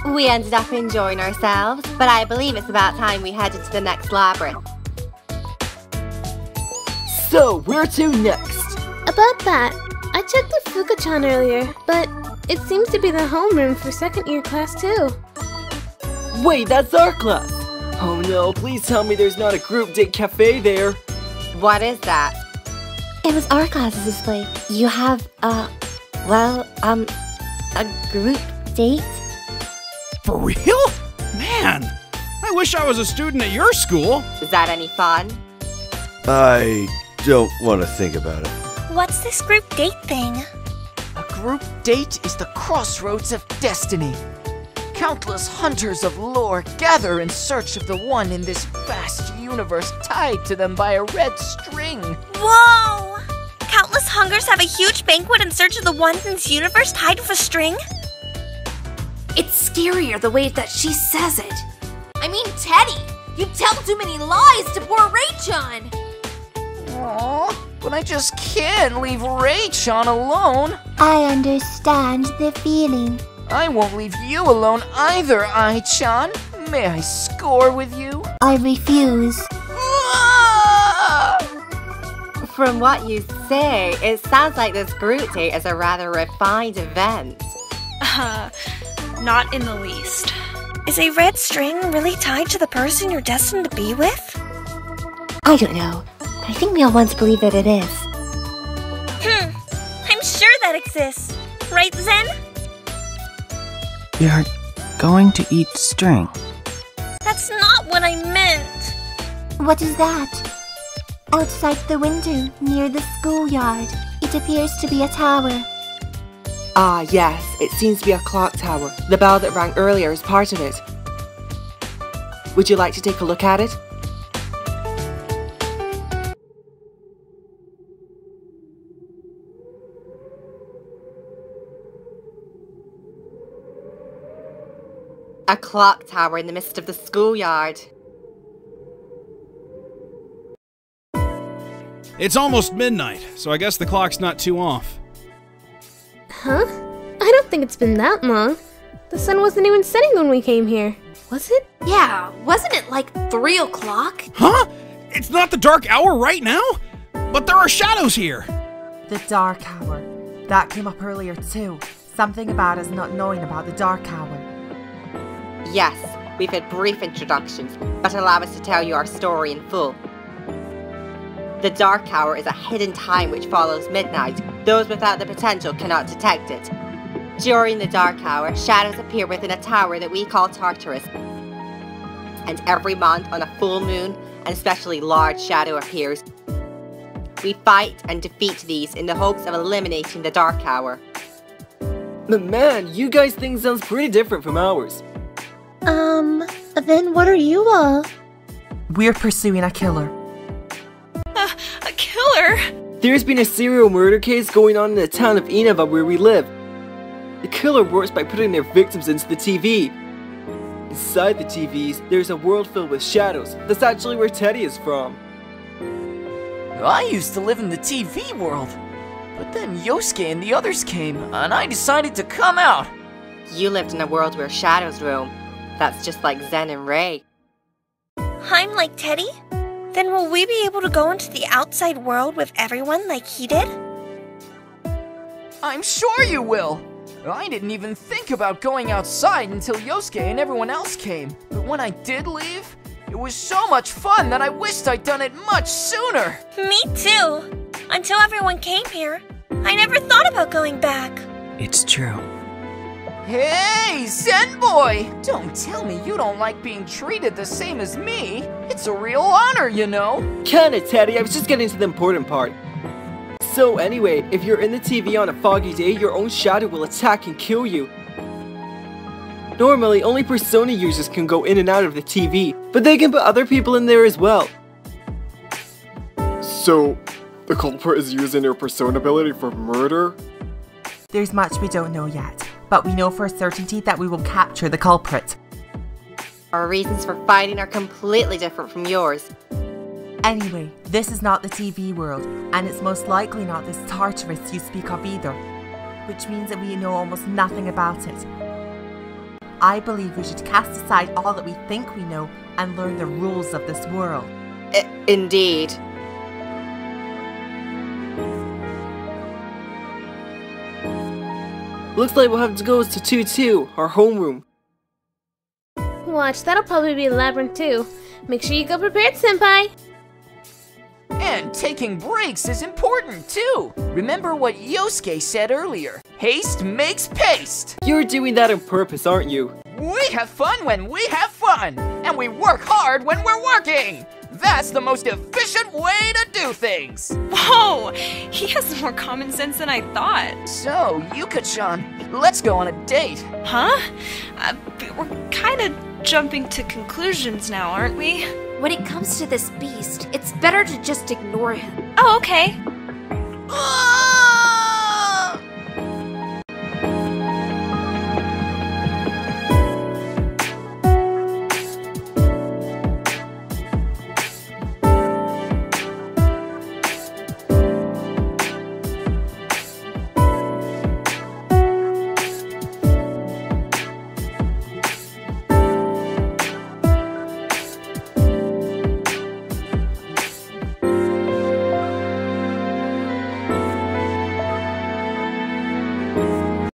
We ended up enjoying ourselves, but I believe it's about time we headed to the next labyrinth. So, where to next? About that, I checked the Fuuka-chan earlier, but it seems to be the homeroom for second year class too. Wait, that's our class! Oh no, please tell me there's not a group date cafe there. What is that? It was our class's display. You have, a group date? For real? Man, I wish I was a student at your school. Is that any fun? I don't want to think about it. What's this group date thing? A group date is the crossroads of destiny. Countless hunters of lore gather in search of the one in this vast universe tied to them by a red string. Whoa! Countless hungers have a huge banquet in search of the one in this universe tied with a string? It's scarier the way that she says it. I mean, Teddie, you tell too many lies to poor Ray-chan. Aww, but I just can't leave Ray-chan alone. I understand the feeling. I won't leave you alone either, Ai-chan. May I score with you? I refuse. From what you say, it sounds like this group date is a rather refined event. Not in the least. Is a red string really tied to the person you're destined to be with? I don't know, but I think we all want to believe that it is. I'm sure that exists. Right, Zen? You're going to eat string. That's not what I meant. What is that? Outside the window, near the schoolyard, it appears to be a tower. Ah, yes, it seems to be a clock tower. The bell that rang earlier is part of it. Would you like to take a look at it? A clock tower in the midst of the schoolyard. It's almost midnight, so I guess the clock's not too off. Huh? I don't think it's been that long. The sun wasn't even setting when we came here, was it? Yeah, wasn't it like 3 o'clock? Huh? It's not the dark hour right now? But there are shadows here! The dark hour. That came up earlier too. Something about us not knowing about the dark hour. Yes, we've had brief introductions, but allow us to tell you our story in full. The dark hour is a hidden time which follows midnight. Those without the potential cannot detect it. During the dark hour, shadows appear within a tower that we call Tartarus. And every month on a full moon, an especially large shadow appears. We fight and defeat these in the hopes of eliminating the dark hour. But man, you guys' thing sounds pretty different from ours. Then what are you all? We're pursuing a killer. A killer? There's been a serial murder case going on in the town of Inaba where we live. The killer works by putting their victims into the TV. Inside the TVs, there's a world filled with shadows. That's actually where Teddie is from. I used to live in the TV world. But then Yosuke and the others came, and I decided to come out. You lived in a world where shadows roam. That's just like Zen and Ray. I'm like Teddie? Then will we be able to go into the outside world with everyone like he did? I'm sure you will! I didn't even think about going outside until Yosuke and everyone else came. But when I did leave, it was so much fun that I wished I'd done it much sooner! Me too! Until everyone came here, I never thought about going back. It's true. Hey, Zen boy! Don't tell me you don't like being treated the same as me. It's a real honor, you know. Kinda, Teddie, I was just getting to the important part. So anyway, if you're in the TV on a foggy day, your own shadow will attack and kill you. Normally, only Persona users can go in and out of the TV, but they can put other people in there as well. So, the culprit is using their Persona ability for murder? There's much we don't know yet, but we know for a certainty that we will capture the culprit. Our reasons for fighting are completely different from yours. Anyway, this is not the TV world, and it's most likely not this Tartarus you speak of either, which means that we know almost nothing about it. I believe we should cast aside all that we think we know and learn the rules of this world. Indeed. Looks like we'll have to go to 2-2, our homeroom. Watch, that'll probably be a labyrinth too. Make sure you go prepared, senpai! And taking breaks is important too! Remember what Yosuke said earlier, haste makes paste! You're doing that on purpose, aren't you? We have fun when we have fun! And we work hard when we're working! That's the most efficient way to do things! Whoa! He has more common sense than I thought. So, Yuka-chan, let's go on a date. Huh? We're kinda jumping to conclusions now, aren't we? When it comes to this beast, it's better to just ignore him. Oh, okay.